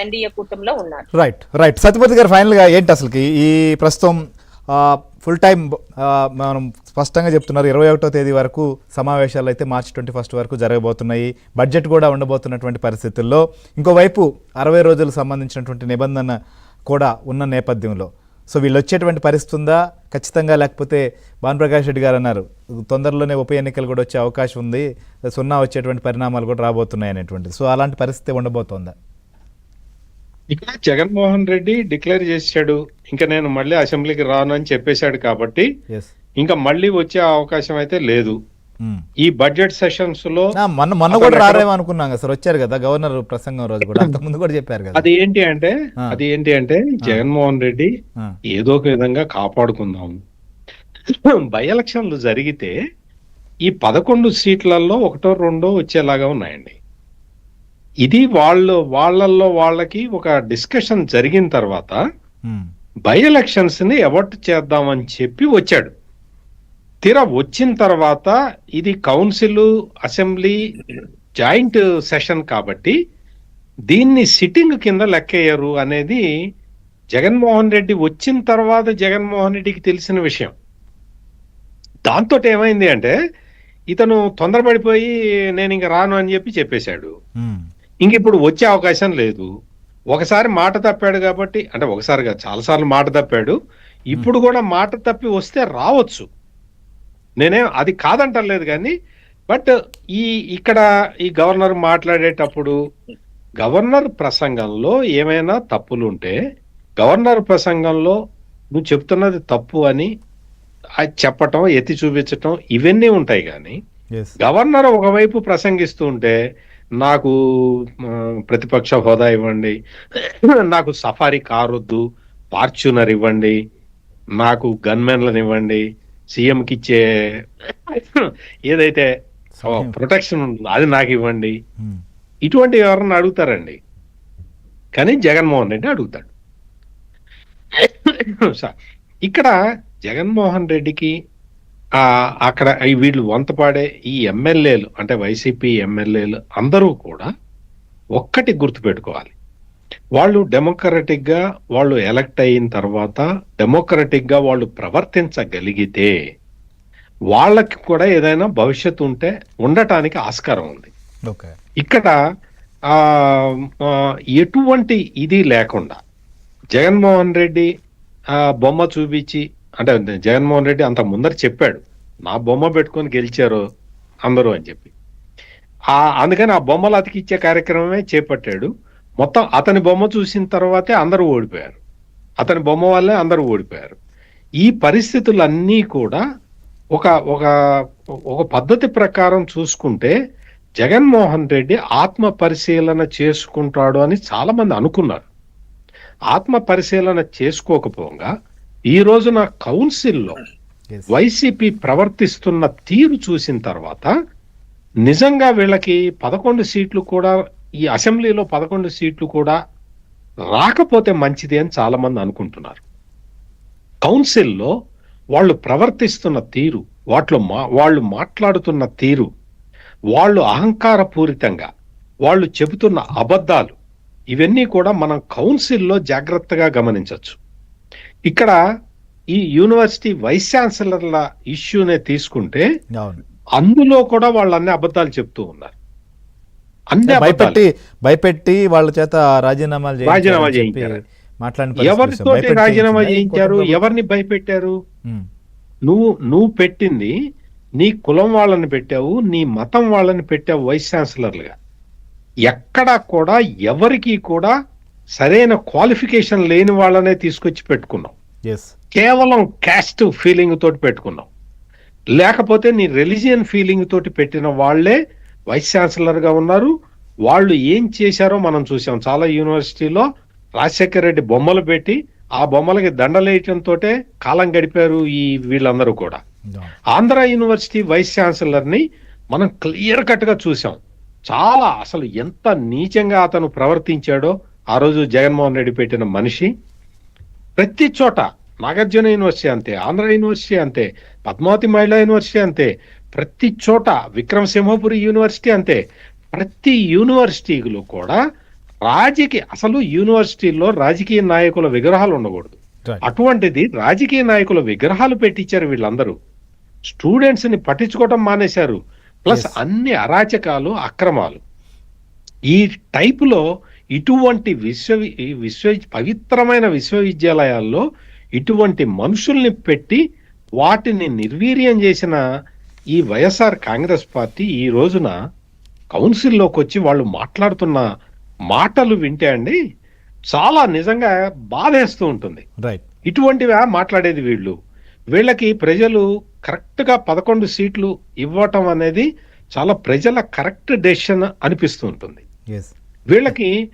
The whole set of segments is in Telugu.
ఎన్డీఏ కూటమిలో ఉన్నారు. రైట్ రైట్ సత్యపతి గారు, ఫైనల్గా ఏంటి అసలుకి ఈ ప్రస్తుతం ఫుల్ టైం మనం స్పష్టంగా చెప్తున్నారు 21వ తేదీ వరకు సమావేశాలు అయితే మార్చి 21 వరకు జరగబోతున్నాయి. బడ్జెట్ కూడా ఉండబోతున్నటువంటి పరిస్థితుల్లో ఇంకోవైపు 60 రోజులకు సంబంధించినటువంటి నిబంధన కూడా ఉన్న నేపథ్యంలో సో వీళ్ళు వచ్చేటువంటి పరిస్థితి ఉందా ఖచ్చితంగా? లేకపోతే భానుప్రకాష్ రెడ్డి గారు అన్నారు తొందరలోనే ఉప ఎన్నికలు కూడా వచ్చే అవకాశం ఉంది, సున్నా వచ్చేటువంటి పరిణామాలు కూడా రాబోతున్నాయి అనేటువంటిది. సో అలాంటి పరిస్థితి ఉండబోతోందా? ఇక్కడ జగన్మోహన్ రెడ్డి డిక్లేర్ చేశాడు, ఇంకా నేను మళ్ళీ అసెంబ్లీకి రాను అని చెప్పేశాడు కాబట్టి ఇంకా మళ్ళీ వచ్చే అవకాశం అయితే లేదు. ఈ బడ్జెట్ సెషన్స్ లో మొన్న కూడా రారేమో అనుకున్నాం సార్, వచ్చారు కదా గవర్నర్ ప్రసంగం రోజు కూడా, అంత ముందు కూడా చెప్పారు కదా. అది ఏంటి అంటే జగన్మోహన్ రెడ్డి ఏదో ఒక విధంగా కాపాడుకుందాం. బై ఎలక్షన్లు జరిగితే ఈ 11 సీట్లలో 1 2 వచ్చేలాగా ఉన్నాయండి. ఇది వాళ్ళల్లో వాళ్ళకి ఒక డిస్కషన్ జరిగిన తర్వాత బై ఎలక్షన్స్ ని అవాయిడ్ చేద్దామని చెప్పి వచ్చాడు. తీరా వచ్చిన తర్వాత ఇది కౌన్సిల్ అసెంబ్లీ జాయింట్ సెషన్ కాబట్టి దీన్ని సిట్టింగ్ కింద లెక్కేయరు అనేది జగన్మోహన్ రెడ్డి వచ్చిన తర్వాత జగన్మోహన్ రెడ్డికి తెలిసిన విషయం. దాంతో ఏమైంది అంటే ఇతను తొందరపడిపోయి నేను ఇంక రాను అని చెప్పేశాడు. ఇంక ఇప్పుడు వచ్చే అవకాశం లేదు. ఒకసారి మాట తప్పాడు కాబట్టి, అంటే ఒకసారిగా చాలాసార్లు మాట తప్పాడు, ఇప్పుడు కూడా మాట తప్పి వస్తే రావచ్చు, నేనేం అది కాదంటలేదు. కానీ బట్ ఇక్కడ ఈ గవర్నర్ మాట్లాడేటప్పుడు గవర్నర్ ప్రసంగంలో ఏమైనా తప్పులు ఉంటే గవర్నర్ ప్రసంగంలో నువ్వు చెప్తున్నది తప్పు అని చెప్పటం, ఎత్తి చూపించటం ఇవన్నీ ఉంటాయి. కానీ గవర్నర్ ఒకవైపు ప్రసంగిస్తూ ఉంటే నాకు ప్రతిపక్ష హోదా ఇవ్వండి, నాకు సఫారీ కార్ వద్దు, ఫార్చ్యూనర్ ఇవ్వండి, నాకు గన్మెన్లను ఇవ్వండి, సీఎంకి ఇచ్చే ఏదైతే ప్రొటెక్షన్ ఉంటుందో అది నాకు ఇవ్వండి, ఇటువంటి ఎవరన్నా అడుగుతారండి. కానీ జగన్మోహన్ రెడ్డి అడుగుతాడు. ఇక్కడ జగన్మోహన్ రెడ్డికి అక్కడ వీళ్ళు వంతపాడే ఈ ఎమ్మెల్యేలు అంటే వైసీపీ ఎమ్మెల్యేలు అందరూ కూడా ఒక్కటి గుర్తుపెట్టుకోవాలి, వాళ్ళు డెమోక్రటిక్ గా వాళ్ళు ఎలక్ట్ అయిన తర్వాత డెమోక్రటిక్ గా వాళ్ళు ప్రవర్తించగలిగితే వాళ్ళకి కూడా ఏదైనా భవిష్యత్తు ఉంటే ఉండటానికి ఆస్కారం ఉంది. ఇక్కడ ఎటువంటి ఇది లేకుండా జగన్మోహన్ రెడ్డి బొమ్మ చూపించి, అంటే జగన్మోహన్ రెడ్డి అంత ముందర చెప్పాడు నా బొమ్మ పెట్టుకొని గెలిచారు అందరూ అని చెప్పి, అందుకని ఆ బొమ్మలు అతికిచ్చే కార్యక్రమమే చేపట్టాడు. మొత్తం అతని బొమ్మ చూసిన తర్వాతే అందరూ ఓడిపోయారు, అతని బొమ్మ వల్లే అందరూ ఓడిపోయారు. ఈ పరిస్థితులన్నీ కూడా ఒక పద్ధతి ప్రకారం చూసుకుంటే జగన్మోహన్ రెడ్డి ఆత్మ పరిశీలన చేసుకుంటాడు అని చాలా మంది అనుకున్నారు. ఆత్మ పరిశీలన చేసుకోకపోగా ఈ రోజున కౌన్సిల్లో వైసీపీ ప్రవర్తిస్తున్న తీరు చూసిన తర్వాత నిజంగా వీళ్ళకి 11 సీట్లు కూడా, ఈ అసెంబ్లీలో 11 సీట్లు కూడా రాకపోతే మంచిది అని చాలా మంది అనుకుంటున్నారు. కౌన్సిల్లో వాళ్ళు ప్రవర్తిస్తున్న తీరు, వాళ్ళు మాట్లాడుతున్న తీరు, వాళ్ళు అహంకారపూరితంగా వాళ్ళు చెబుతున్న అబద్ధాలు, ఇవన్నీ కూడా మనం కౌన్సిల్లో జాగ్రత్తగా గమనించవచ్చు. ఇక్కడ ఈ యూనివర్సిటీ వైస్ ఛాన్సలర్ల ఇష్యూనే తీసుకుంటే అందులో కూడా వాళ్ళు అన్ని అబద్ధాలు చెప్తూ ఉన్నారు. భయపెట్టి వాళ్ళ చేత రాజీనామాలు చేయించారు. ఎవరితోటి రాజీనామా చేయించారు, ఎవరిని భయపెట్టారు? నువ్వు పెట్టింది నీ కులం వాళ్ళని పెట్టావు, నీ మతం వాళ్ళని పెట్టావు వైస్ ఛాన్సలర్లుగా. ఎక్కడా కూడా ఎవరికి కూడా సరైన క్వాలిఫికేషన్ లేని వాళ్ళనే తీసుకొచ్చి పెట్టుకున్నావు. కేవలం క్యాస్ట్ ఫీలింగ్ తోటి పెట్టుకున్నావు, లేకపోతే నీ రిలీజియన్ ఫీలింగ్ తోటి పెట్టిన వాళ్లే వైస్ ఛాన్సలర్ గా ఉన్నారు. వాళ్ళు ఏం చేశారో మనం చూసాం. చాలా యూనివర్సిటీలో రాజశేఖర రెడ్డి బొమ్మలు పెట్టి ఆ బొమ్మలకి దండలేయటంతో కాలం గడిపారు ఈ వీళ్ళందరూ కూడా. ఆంధ్ర యూనివర్సిటీ వైస్ ఛాన్సలర్ ని మనం క్లియర్ కట్ గా చూసాం. చాలా అసలు ఎంత నీచంగా అతను ప్రవర్తించాడో ఆ రోజు జగన్మోహన్ రెడ్డి పెట్టిన మనిషి. ప్రతి చోట నాగార్జున యూనివర్సిటీ అంతే, ఆంధ్ర యూనివర్సిటీ అంతే, పద్మావతి మహిళా యూనివర్సిటీ అంతే, ప్రతి చోట విక్రమసింహపురి యూనివర్సిటీ అంతే, ప్రతి యూనివర్సిటీలో కూడా అసలు యూనివర్సిటీల్లో రాజకీయ నాయకుల విగ్రహాలు ఉండకూడదు. Right. అటువంటిది రాజకీయ నాయకుల విగ్రహాలు పెట్టించారు వీళ్ళందరూ. స్టూడెంట్స్ ని పట్టించుకోవటం మానేశారు. Plus Yes. అన్ని అరాచకాలు, అక్రమాలు. ఈ టైపులో ఇటువంటి పవిత్రమైన విశ్వవిద్యాలయాల్లో ఇటువంటి మనుషుల్ని పెట్టి వాటిని నిర్వీర్యం చేసిన ఈ వైఎస్ఆర్ కాంగ్రెస్ పార్టీ ఈ రోజున కౌన్సిల్లోకి వచ్చి వాళ్ళు మాట్లాడుతున్న మాటలు వింటే అండి చాలా నిజంగా బాధేస్తూ ఉంటుంది. రైట్. ఇటువంటివా మాట్లాడేది వీళ్ళకి ప్రజలు కరెక్ట్ గా 11 సీట్లు ఇవ్వటం అనేది చాలా ప్రజల కరెక్ట్ డెసిషన్ అనిపిస్తూ ఉంటుంది. ఎస్. వీళ్ళకి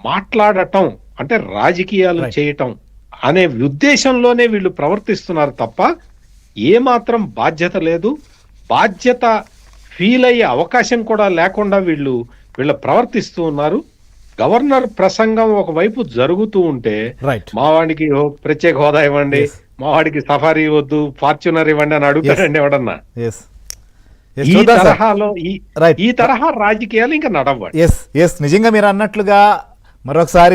మాట్లాడటం అంటే రాజకీయాలు Right. చేయటం అనే ఉద్దేశంలోనే వీళ్ళు ప్రవర్తిస్తున్నారు తప్ప ఏమాత్రం బాధ్యత లేదు. బాధ్యత ఫీల్ అయ్యే అవకాశం కూడా లేకుండా వీళ్ళ ప్రవర్తిస్తూ ఉన్నారు. గవర్నర్ ప్రసంగం ఒకవైపు జరుగుతూ ఉంటే రైట్. మా వాడికి ప్రత్యేక హోదా ఇవ్వండి, Yes. మా వాడికి సఫారీ వద్దు, ఫార్చునర్ ఇవ్వండి అని అడుగుతాడండి ఎవడన్నా. ఎస్. ఈ తరహాలో Right. ఈ తరహా రాజకీయాలు ఇంకా నడవండి. ఎస్. నిజంగా మీరు అన్నట్లుగా మరొకసారి